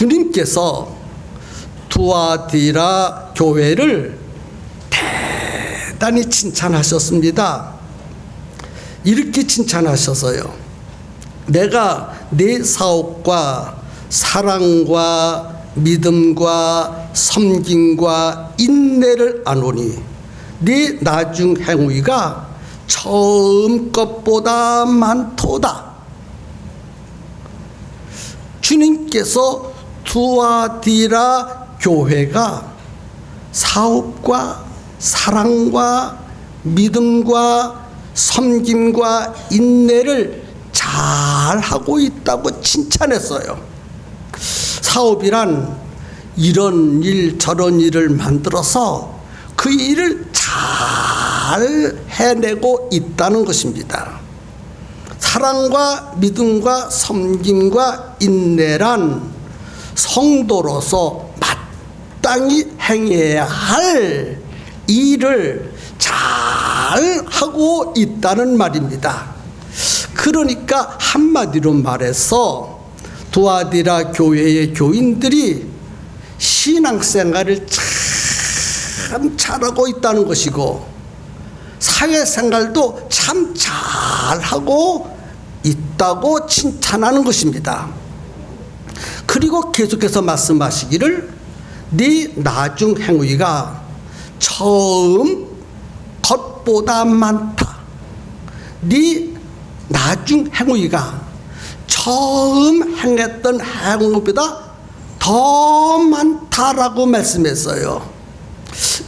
주님께서 두아디라 교회를 대단히 칭찬하셨습니다. 이렇게 칭찬하셔서요, 내가 네 사업과 사랑과 믿음과 섬김과 인내를 아노니 네 나중 행위가 처음 것보다 많도다. 주님께서 두아디라 교회가 사업과 사랑과 믿음과 섬김과 인내를 잘하고 있다고 칭찬했어요. 사업이란 이런 일 저런 일을 만들어서 그 일을 잘 해내고 있다는 것입니다. 사랑과 믿음과 섬김과 인내란 성도로서 마땅히 행해야 할 일을 잘 하고 있다는 말입니다. 그러니까 한마디로 말해서 두아디라 교회의 교인들이 신앙생활을 참 잘하고 있다는 것이고 사회생활도 참 잘하고 있다고 칭찬하는 것입니다. 그리고 계속해서 말씀하시기를 네 나중 행위가 처음 것보다 많다. 네 나중 행위가 처음 행했던 행위보다 더 많다라고 말씀했어요.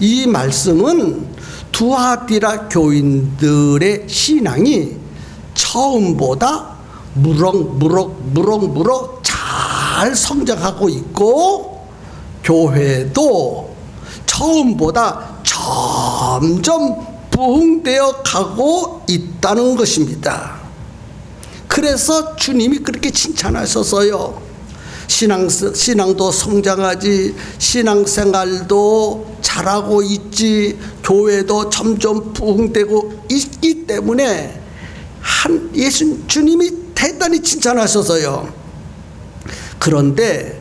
이 말씀은 두아디라 교인들의 신앙이 처음보다 무럭무럭 잘 성장하고 있고 교회도 처음보다 점점 부흥되어 가고 있다는 것입니다. 그래서 주님이 그렇게 칭찬하셔서요, 신앙도 성장하지, 신앙생활도 잘하고 있지, 교회도 점점 부흥되고 있기 때문에 주님이 대단히 칭찬하셔서요. 그런데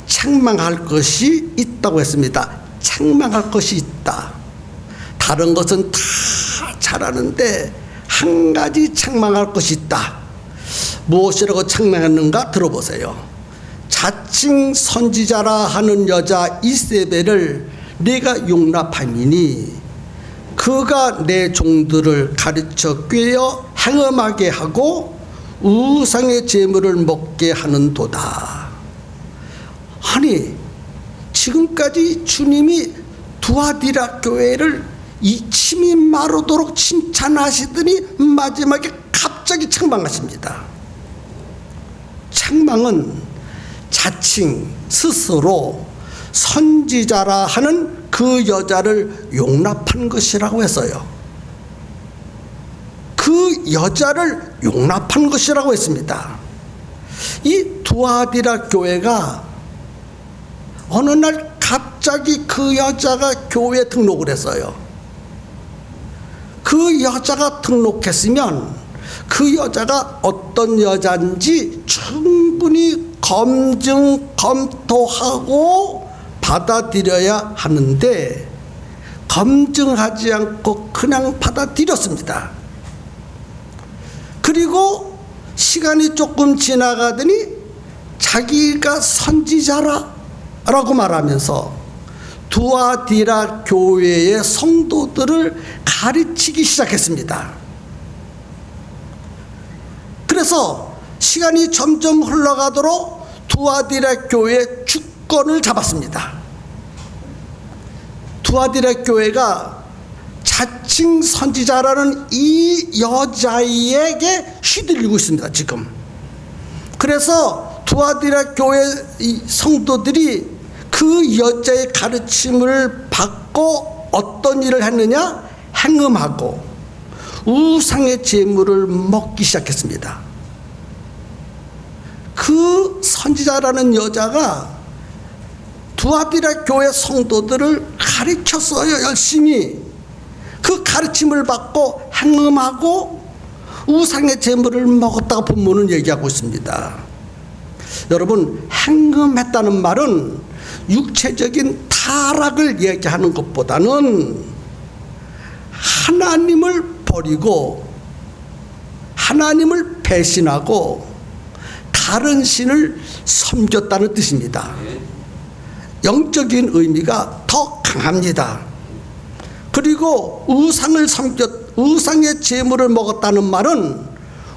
책망할 것이 있다고 했습니다. 책망할 것이 있다. 다른 것은 다 잘하는데 한 가지 책망할 것이 있다. 무엇이라고 책망했는가 들어보세요. 자칭 선지자라 하는 여자 이세벨을 네가 용납함이니 그가 내 종들을 가르쳐 꾀어 행음하게 하고 우상의 제물을 먹게 하는도다. 아니, 지금까지 주님이 두아디라 교회를 이 침이 마르도록 칭찬하시더니 마지막에 갑자기 책망하십니다. 책망은 자칭 스스로 선지자라 하는 그 여자를 용납한 것이라고 했어요. 그 여자를 용납한 것이라고 했습니다. 이 두아디라 교회가 어느 날 갑자기 그 여자가 교회에 등록을 했어요. 그 여자가 등록했으면 그 여자가 어떤 여자인지 충분히 검토하고 받아들여야 하는데 검증하지 않고 그냥 받아들였습니다. 그리고 시간이 조금 지나가더니 자기가 선지자라고 말하면서 두아디라 교회의 성도들을 가르치기 시작했습니다. 그래서 시간이 점점 흘러가도록 두아디라 교회의 주권을 잡았습니다. 두아디라 교회가 자칭 선지자라는 이 여자에게 휘둘리고 있습니다, 지금. 그래서 두아디라 교회 성도들이 그 여자의 가르침을 받고 어떤 일을 했느냐? 행음하고 우상의 제물을 먹기 시작했습니다. 그 선지자라는 여자가 두아디라 교회 성도들을 가르쳤어요, 열심히. 그 가르침을 받고 행음하고 우상의 제물을 먹었다고 본문은 얘기하고 있습니다. 여러분, 행음했다는 말은 육체적인 타락을 얘기하는 것보다는 하나님을 버리고 하나님을 배신하고 다른 신을 섬겼다는 뜻입니다. 영적인 의미가 더 강합니다. 그리고 우상의 제물을 먹었다는 말은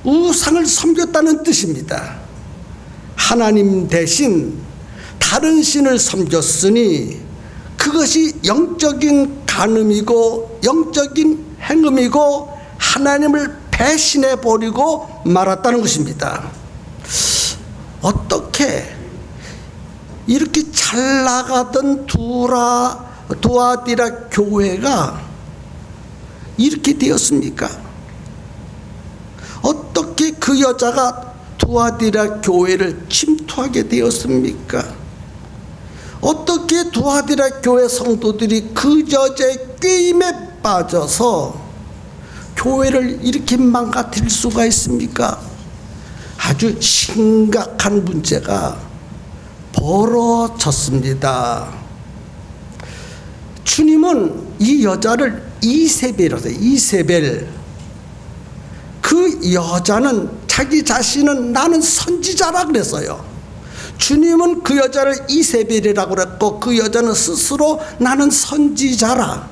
우상을 섬겼다는 뜻입니다. 하나님 대신 다른 신을 섬겼으니 그것이 영적인 간음이고 영적인 행음이고 하나님을 배신해 버리고 말았다는 것입니다. 어떻게 이렇게 잘 나가던 두아디라 교회가 이렇게 되었습니까? 어떻게 그 여자가 두아디라 교회를 침투하게 되었습니까? 어떻게 두아디라 교회 성도들이 그 여자의 꾀임에 빠져서 교회를 이렇게 망가뜨릴 수가 있습니까? 아주 심각한 문제가 벌어졌습니다. 주님은 이 여자를 이세벨이라고 해요. 이세벨. 그 여자는 자기 자신은 나는 선지자라 그랬어요. 주님은 그 여자를 이세벨이라고 그랬고 그 여자는 스스로 나는 선지자라.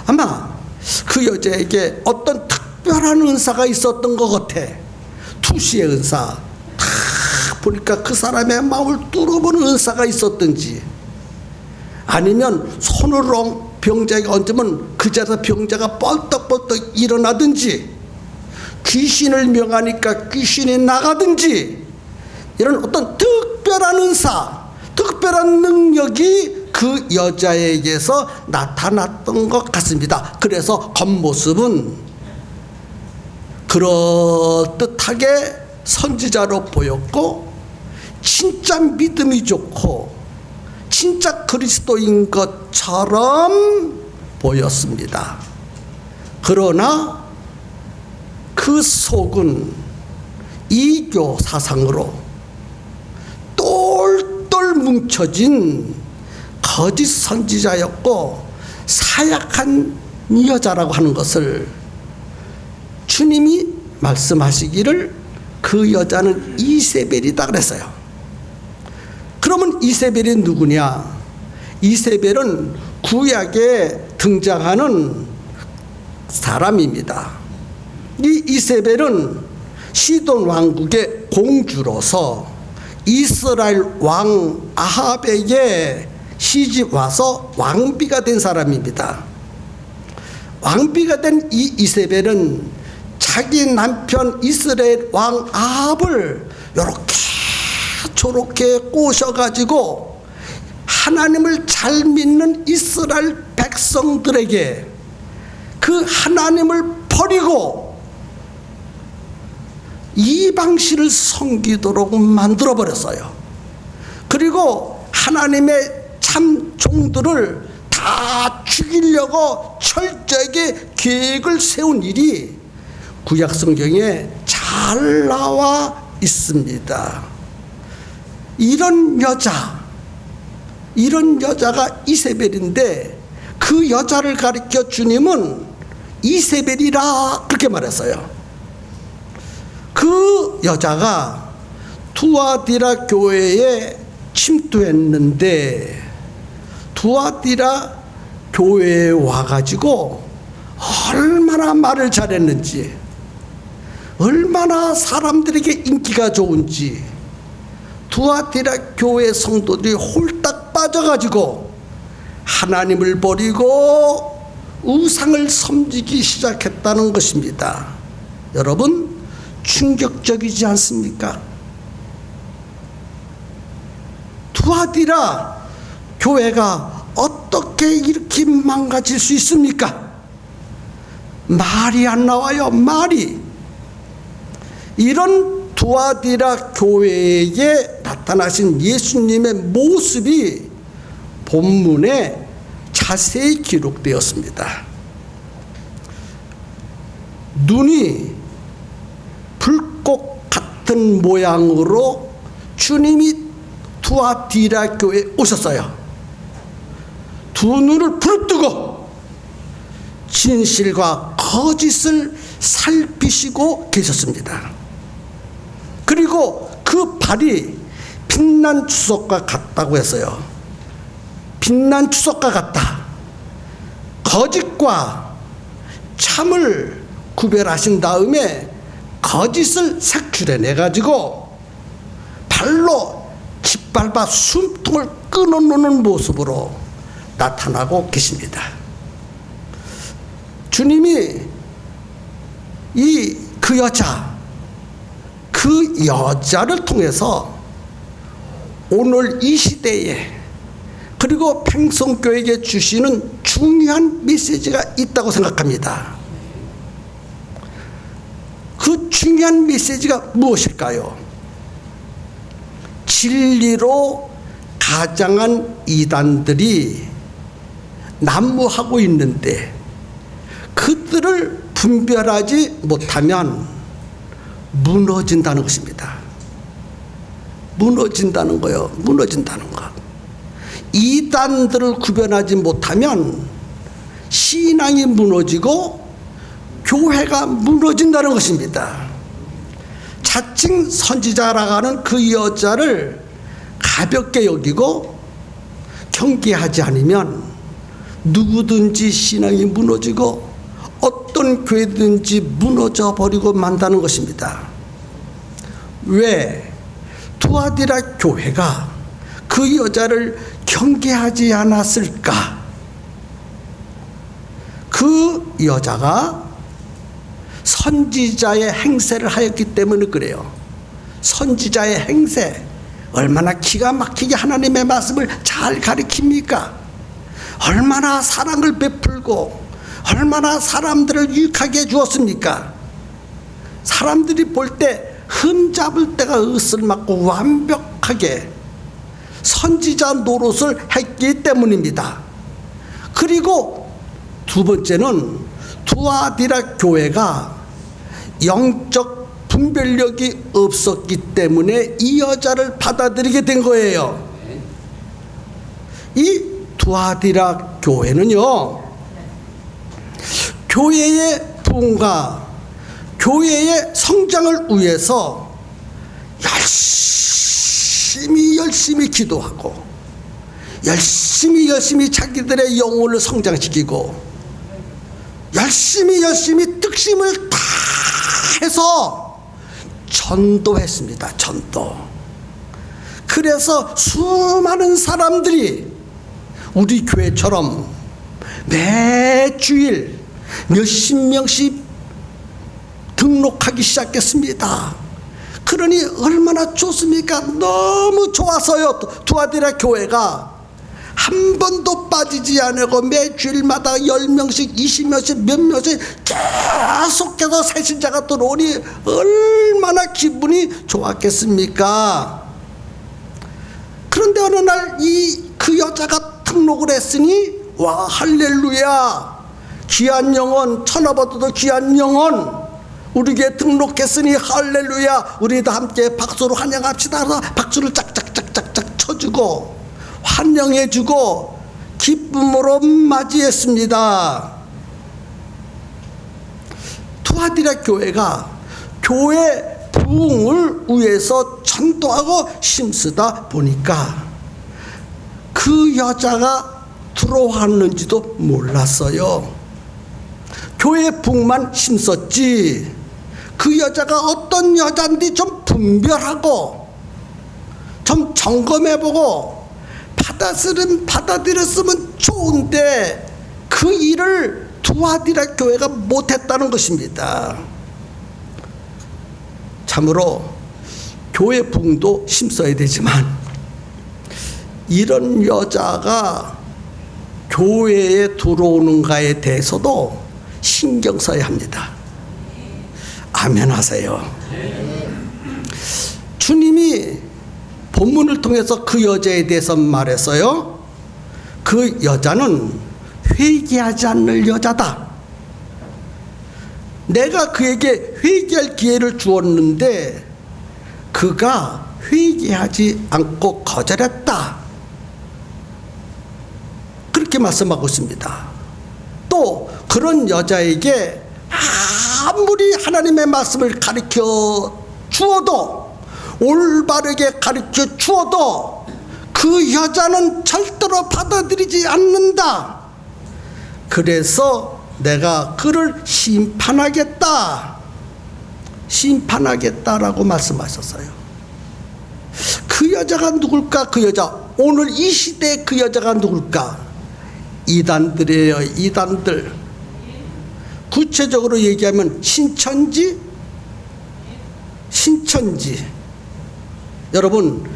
아마 그 여자에게 어떤 특별한 은사가 있었던 것 같아. 투시의 은사. 딱 보니까 그 사람의 마음을 뚫어보는 은사가 있었든지, 아니면 손으로 병자에게 얹으면 그 자리에서 병자가 뻘떡뻘떡 일어나든지, 귀신을 명하니까 귀신이 나가든지, 이런 어떤 특별한 은사, 특별한 능력이 그 여자에게서 나타났던 것 같습니다. 그래서 겉모습은 그럴듯하게 선지자로 보였고 진짜 믿음이 좋고 진짜 그리스도인 것처럼 보였습니다. 그러나 그 속은 이교 사상으로 똘똘 뭉쳐진 거짓 선지자였고 사약한 여자라고 하는 것을 주님이 말씀하시기를 그 여자는 이세벨이다 그랬어요. 그러면 이세벨이 누구냐? 이세벨은 구약에 등장하는 사람입니다. 이 이세벨은 시돈 왕국의 공주로서 이스라엘 왕 아합에게 시집 와서 왕비가 된 사람입니다. 왕비가 된 이 이세벨은 자기 남편 이스라엘 왕 아합을 이렇게 저렇게 꼬셔가지고 하나님을 잘 믿는 이스라엘 백성들에게 그 하나님을 버리고 이방신을 섬기도록 만들어버렸어요. 그리고 하나님의 참 종들을 다 죽이려고 철저하게 계획을 세운 일이 구약 성경에 잘 나와 있습니다. 이런 여자가 이세벨인데 그 여자를 가리켜 주님은 이세벨이라 그렇게 말했어요. 그 여자가 두아디라 교회에 침투했는데 두아디라 교회에 와가지고 얼마나 말을 잘했는지, 얼마나 사람들에게 인기가 좋은지 두아디라 교회 성도들이 홀딱 빠져가지고 하나님을 버리고 우상을 섬기기 시작했다는 것입니다. 여러분, 충격적이지 않습니까? 두아디라 교회가 어떻게 이렇게 망가질 수 있습니까? 말이 안 나와요. 말이. 이런 두아디라 교회에 나타나신 예수님의 모습이 본문에 자세히 기록되었습니다. 눈이 불꽃 같은 모양으로 주님이 두아디라 교회에 오셨어요. 두 눈을 부릅뜨고 진실과 거짓을 살피시고 계셨습니다. 그리고 그 발이 빛난 주석과 같다고 했어요. 빛난 주석과 같다. 거짓과 참을 구별하신 다음에 거짓을 색출해내 가지고 발로 짓밟아 숨통을 끊어놓는 모습으로 나타나고 계십니다. 주님이 그 여자를 통해서 오늘 이 시대에 그리고 팽성교회에게 주시는 중요한 메시지가 있다고 생각합니다. 그 중요한 메시지가 무엇일까요? 진리로 가장한 이단들이 난무하고 있는데 그들을 분별하지 못하면 무너진다는 것입니다. 무너진다는 거요. 무너진다는 것. 이단들을 구별하지 못하면 신앙이 무너지고 교회가 무너진다는 것입니다. 자칭 선지자라고 하는 그 여자를 가볍게 여기고 경계하지 않으면 누구든지 신앙이 무너지고 어떤 교회든지 무너져 버리고 만다는 것입니다. 왜 두아디라 교회가 그 여자를 경계하지 않았을까? 그 여자가 선지자의 행세를 하였기 때문에 그래요. 선지자의 행세, 얼마나 기가 막히게 하나님의 말씀을 잘 가르칩니까? 얼마나 사랑을 베풀고 얼마나 사람들을 유익하게 해주었습니까? 사람들이 볼 때 흠잡을 때가 으슬맞고 완벽하게 선지자 노릇을 했기 때문입니다. 그리고 두 번째는 두아디라 교회가 영적 분별력이 없었기 때문에 이 여자를 받아들이게 된 거예요. 이 두아디라 교회는요, 교회의 부흥과 교회의 성장을 위해서 열심히 기도하고 열심히 자기들의 영혼을 성장시키고 열심히 특심을 다 해서 전도했습니다. 전도. 그래서 수많은 사람들이 우리 교회처럼 매 주일 몇십 명씩 등록하기 시작했습니다. 그러니 얼마나 좋습니까? 너무 좋아서요. 두아디라 교회가 한 번도 빠지지 않고 매 주일마다 10명씩 20명씩 몇 명씩 계속해서 새신자가 들어오니 얼마나 기분이 좋았겠습니까? 그런데 어느 날 그 여자가 등록을 했으니 와, 할렐루야, 귀한 영혼, 천하보다도 귀한 영혼 우리에게 등록했으니 할렐루야, 우리 다 함께 박수로 환영합시다. 박수를 짝짝짝짝짝 쳐주고 환영해주고 기쁨으로 맞이했습니다. 두아디라 교회가 교회 부흥을 위해서 전도하고 힘쓰다 보니까 그 여자가 들어왔는지도 몰랐어요. 교회 부흥만 힘썼지 그 여자가 어떤 여자인지 좀 분별하고 좀 점검해보고 받아들였으면 좋은데 그 일을 두아디라 교회가 못했다는 것입니다. 참으로 교회 부흥도 힘써야 되지만 이런 여자가 교회에 들어오는가에 대해서도 신경 써야 합니다. 아멘 하세요. 주님이 본문을 통해서 그 여자에 대해서 말했어요. 그 여자는 회개하지 않는 여자다. 내가 그에게 회개할 기회를 주었는데 그가 회개하지 않고 거절했다. 그렇게 말씀하고 있습니다. 또 그런 여자에게 아무리 하나님의 말씀을 가르쳐 주어도, 올바르게 가르쳐 주어도 그 여자는 절대로 받아들이지 않는다. 그래서 내가 그를 심판하겠다라고 말씀하셨어요. 그 여자가 누굴까? 그 여자, 오늘 이 시대에 그 여자가 누굴까? 이단들이에요. 이단들. 구체적으로 얘기하면 신천지. 여러분,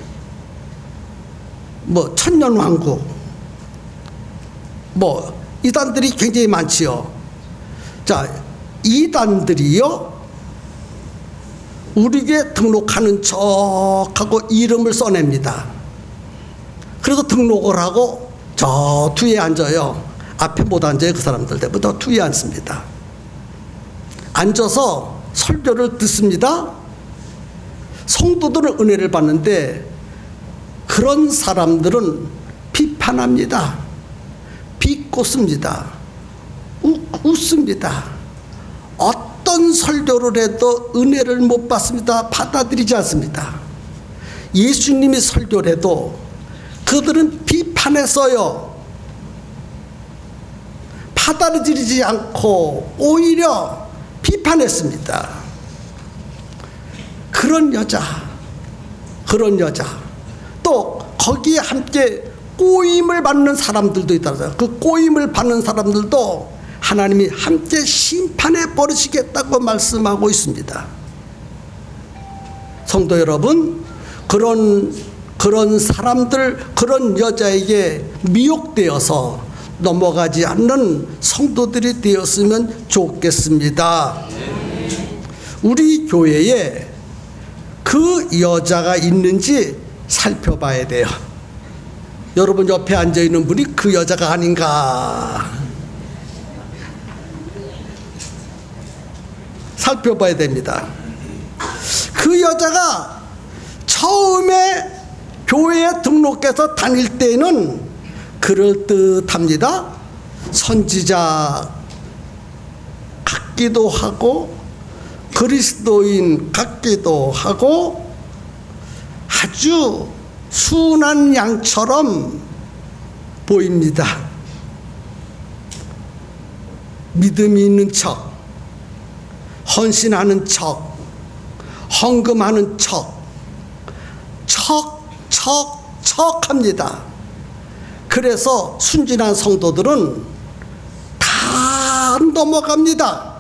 뭐 천년왕국, 뭐 이단들이 굉장히 많지요. 자, 이단들이요, 우리에게 등록하는 척하고 이름을 써냅니다. 그래서 등록을 하고 저 뒤에 앉아요. 앞에 못 앉아요. 그 사람들 대부분 저 뒤에 앉습니다. 앉아서 설교를 듣습니다. 성도들은 은혜를 받는데 그런 사람들은 비판합니다. 비꼬습니다. 웃습니다. 어떤 설교를 해도 은혜를 못 받습니다. 받아들이지 않습니다. 예수님이 설교를 해도 그들은 비판했어요. 받아들이지 않고 오히려 비판했습니다. 그런 여자, 또 거기에 함께 꼬임을 받는 사람들도 있다고요. 그 꼬임을 받는 사람들도 하나님이 함께 심판해 버리시겠다고 말씀하고 있습니다. 성도 여러분, 그런 사람들, 그런 여자에게 미혹되어서 넘어가지 않는 성도들이 되었으면 좋겠습니다. 우리 교회에 그 여자가 있는지 살펴봐야 돼요. 여러분 옆에 앉아있는 분이 그 여자가 아닌가 살펴봐야 됩니다. 그 여자가 처음에 교회에 등록해서 다닐 때는 그럴듯합니다. 선지자 같기도 하고 그리스도인 같기도 하고 아주 순한 양처럼 보입니다. 믿음이 있는 척, 헌신하는 척, 헌금하는 척합니다. 그래서 순진한 성도들은 다 넘어갑니다.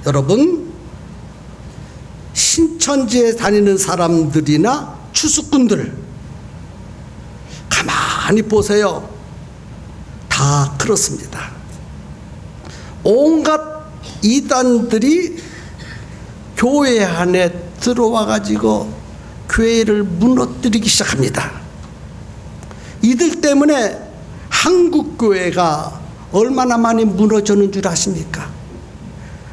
여러분, 신천지에 다니는 사람들이나 추수꾼들 가만히 보세요. 다 그렇습니다. 온갖 이단들이 교회 안에 들어와 가지고 교회를 무너뜨리기 시작합니다. 이들 때문에 한국 교회가 얼마나 많이 무너졌는 줄 아십니까?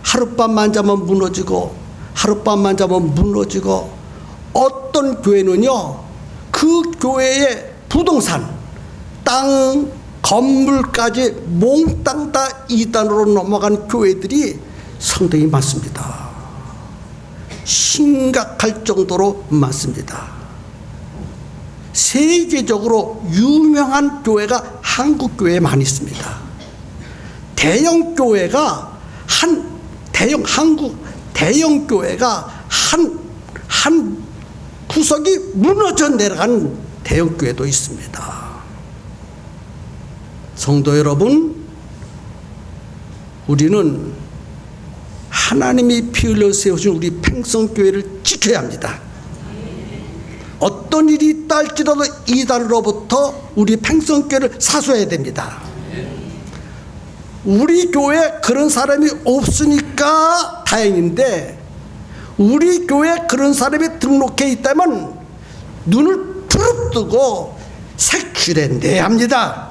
하룻밤만 자면 무너지고 하룻밤만 자면 무너지고, 어떤 교회는요 그 교회의 부동산, 땅, 건물까지 몽땅 다 이단으로 넘어간 교회들이 상당히 많습니다. 심각할 정도로 많습니다. 세계적으로 유명한 교회가 한국 교회에 많이 있습니다. 대형 교회가 한국 대형 교회가 한 구석이 무너져 내려간 대형 교회도 있습니다. 성도 여러분, 우리는 하나님이 피 흘려 세우신 우리 팽성교회를 지켜야 합니다. 어떤 일이 있다 할지라도 이단으로부터 우리 팽성교회를 사수해야 됩니다. 우리 교회에 그런 사람이 없으니까 다행인데, 우리 교회에 그런 사람이 등록해 있다면 눈을 부릅뜨고 색출해 내야 합니다.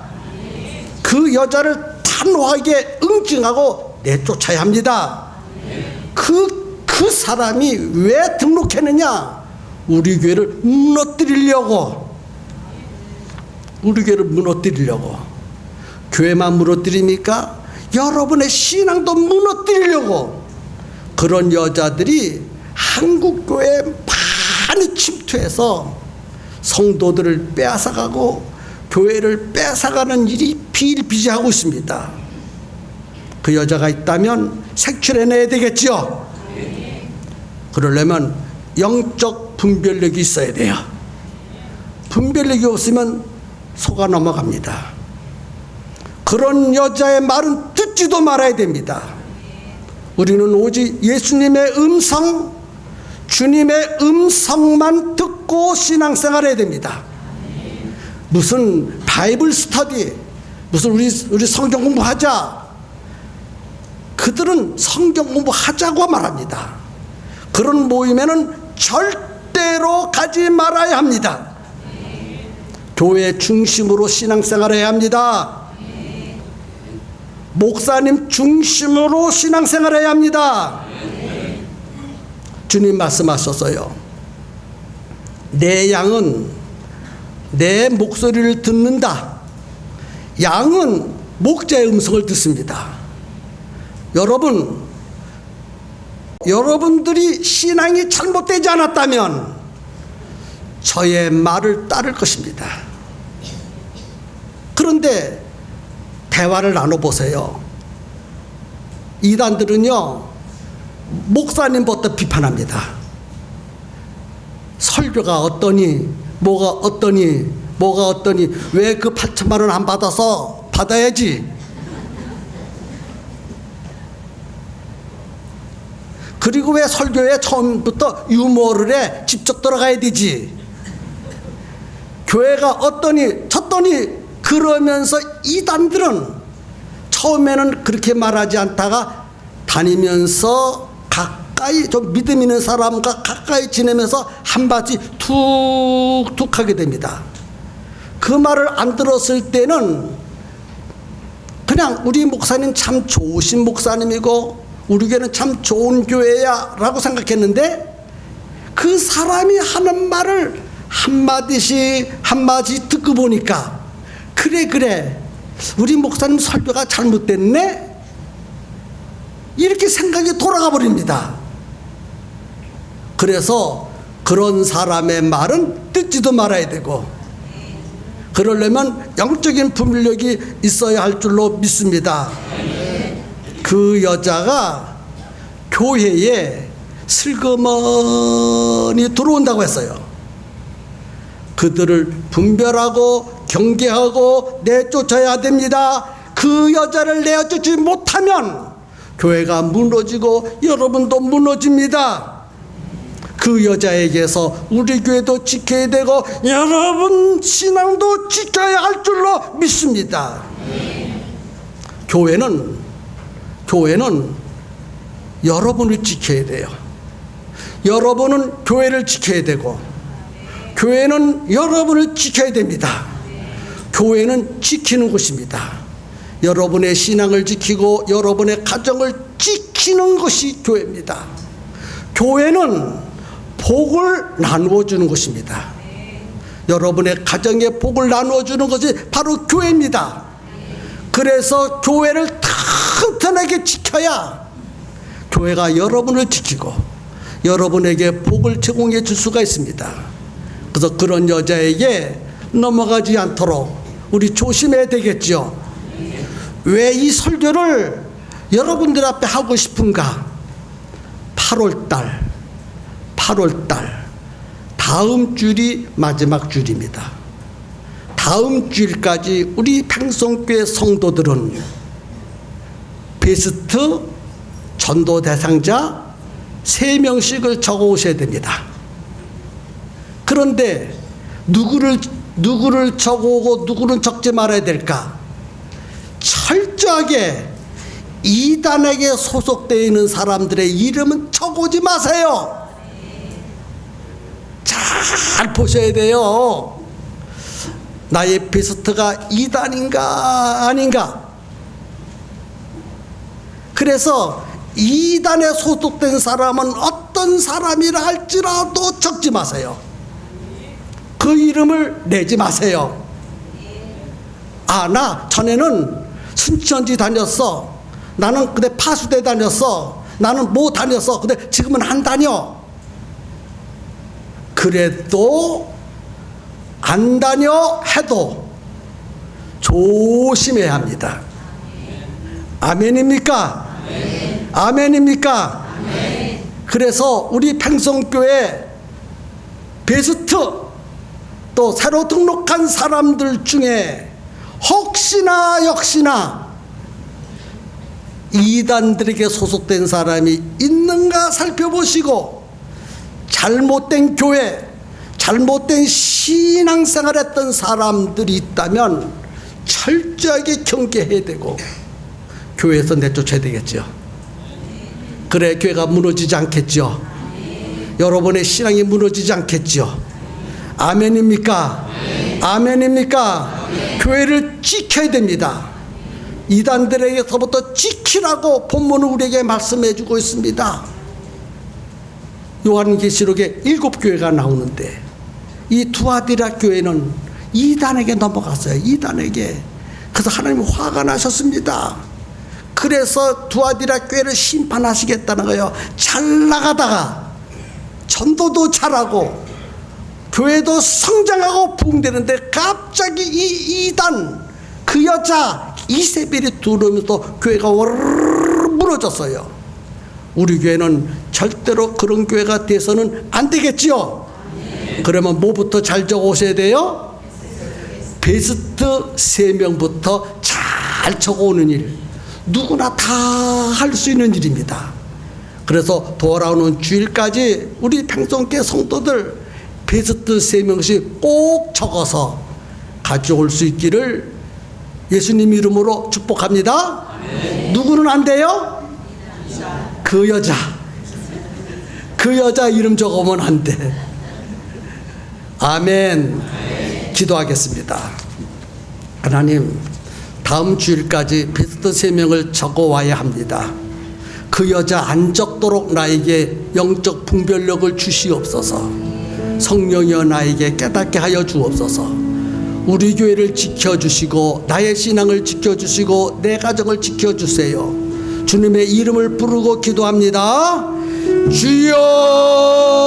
그 여자를 단호하게 응징하고 내쫓아야 합니다. 그 사람이 왜 등록했느냐? 우리 교회를 무너뜨리려고, 교회만 무너뜨립니까? 여러분의 신앙도 무너뜨리려고 그런 여자들이 한국 교회에 많이 침투해서 성도들을 빼앗아가고 교회를 뺏어가는 일이 비일비재하고 있습니다. 그 여자가 있다면 색출해내야 되겠죠. 그러려면 영적 분별력이 있어야 돼요. 분별력이 없으면 속아 넘어갑니다. 그런 여자의 말은 듣지도 말아야 됩니다. 우리는 오직 예수님의 음성, 주님의 음성만 듣고 신앙생활 해야 됩니다. 무슨 바이블 스터디, 무슨 우리 성경 공부하자. 그들은 성경 공부하자고 말합니다. 그런 모임에는 절대로 가지 말아야 합니다. 교회 중심으로 신앙생활해야 합니다. 목사님 중심으로 신앙생활해야 합니다. 주님 말씀하셨어요. 내 양은 내 목소리를 듣는다. 양은 목자의 음성을 듣습니다. 여러분들이 신앙이 잘못되지 않았다면 저의 말을 따를 것입니다. 그런데 대화를 나눠보세요. 이단들은요, 목사님부터 비판합니다. 설교가 어떠니, 뭐가 어떠니, 왜 그 8천만 원 안 받아서 받아야지. 그리고 왜 설교에 처음부터 유머를 해, 직접 들어가야 되지. 교회가 어떠니 쳤더니 그러면서 이단들은 처음에는 그렇게 말하지 않다가 다니면서 가까이, 좀 믿음 있는 사람과 가까이 지내면서 한마디 툭툭 하게 됩니다. 그 말을 안 들었을 때는 그냥 우리 목사님 참 좋으신 목사님이고 우리 교회는 참 좋은 교회야 라고 생각했는데, 그 사람이 하는 말을 한마디씩 듣고 보니까 그래 우리 목사님 설교가 잘못됐네, 이렇게 생각이 돌아가 버립니다. 그래서 그런 사람의 말은 듣지도 말아야 되고, 그러려면 영적인 분별력이 있어야 할 줄로 믿습니다. 그 여자가 교회에 슬그머니 들어온다고 했어요. 그들을 분별하고 경계하고 내쫓아야 됩니다. 그 여자를 내쫓지 못하면 교회가 무너지고 여러분도 무너집니다. 그 여자에게서 우리 교회도 지켜야 되고 여러분 신앙도 지켜야 할 줄로 믿습니다. 교회는 여러분을 지켜야 돼요. 여러분은 교회를 지켜야 되고 교회는 여러분을 지켜야 됩니다. 교회는 지키는 곳입니다. 여러분의 신앙을 지키고 여러분의 가정을 지키는 것이 교회입니다. 교회는 복을 나누어 주는 것입니다. 여러분의 가정에 복을 나누어 주는 것이 바로 교회입니다. 그래서 교회를 튼튼하게 지켜야 교회가 여러분을 지키고 여러분에게 복을 제공해 줄 수가 있습니다. 그래서 그런 여자에게 넘어가지 않도록 우리 조심해야 되겠죠. 왜 이 설교를 여러분들 앞에 하고 싶은가? 8월달 다음 주일이 마지막 주일입니다. 다음 주일까지 우리 팽성교회 성도들은 베스트 전도 대상자 3명씩을 적어 오셔야 됩니다. 그런데 누구를 적어오고 누구는 적지 말아야 될까? 철저하게 이단에게 소속되어 있는 사람들의 이름은 적어오지 마세요. 잘 보셔야 돼요. 나의 베스트가 이단인가 아닌가. 그래서 이단에 소속된 사람은 어떤 사람이라 할지라도 적지 마세요. 그 이름을 내지 마세요. 아, 나 전에는 순천지 다녔어. 나는 근데 파수대 다녔어. 나는 뭐 다녔어. 근데 지금은 안 다녀. 그래도 안 다녀 해도 조심해야 합니다. 아멘입니까? 아멘입니까? 그래서 우리 평성교회 베스트 또 새로 등록한 사람들 중에 혹시나 역시나 이단들에게 소속된 사람이 있는가 살펴보시고 잘못된 교회, 잘못된 신앙생활 했던 사람들이 있다면 철저하게 경계해야 되고 교회에서 내쫓아야 되겠죠. 그래 교회가 무너지지 않겠죠. 여러분의 신앙이 무너지지 않겠죠. 아멘입니까? 아멘입니까? 교회를 지켜야 됩니다. 이단들에게서부터 지키라고 본문은 우리에게 말씀해 주고 있습니다. 요한계시록에 7교회가 나오는데 이 두아디라 교회는 이단에게 넘어갔어요. 이단에게. 그래서 하나님 화가 나셨습니다. 그래서 두아디라 교회를 심판하시겠다는 거예요. 잘 나가다가 전도도 잘하고 교회도 성장하고 부흥되는데 갑자기 이 이단 그 여자 이세벨이 들어오면서 교회가 와르르 무너졌어요. 우리 교회는 절대로 그런 교회가 돼서는 안 되겠지요. 그러면 뭐부터 잘 적어오셔야 돼요? 베스트 3명부터 잘 적어오는 일. 누구나 다 할 수 있는 일입니다. 그래서 돌아오는 주일까지 우리 평성교회 성도들 베스트 3명씩 꼭 적어서 가져올 수 있기를 예수님 이름으로 축복합니다. 누구는 안 돼요? 그 여자 이름 적으면 안 돼. 아멘. 기도하겠습니다. 하나님, 다음 주일까지 베스트 3명을 적어와야 합니다. 그 여자 안 적도록 나에게 영적 분별력을 주시옵소서. 성령이여 나에게 깨닫게 하여 주옵소서. 우리 교회를 지켜주시고 나의 신앙을 지켜주시고 내 가정을 지켜주세요. 주님의 이름을 부르고 기도합니다. 주여.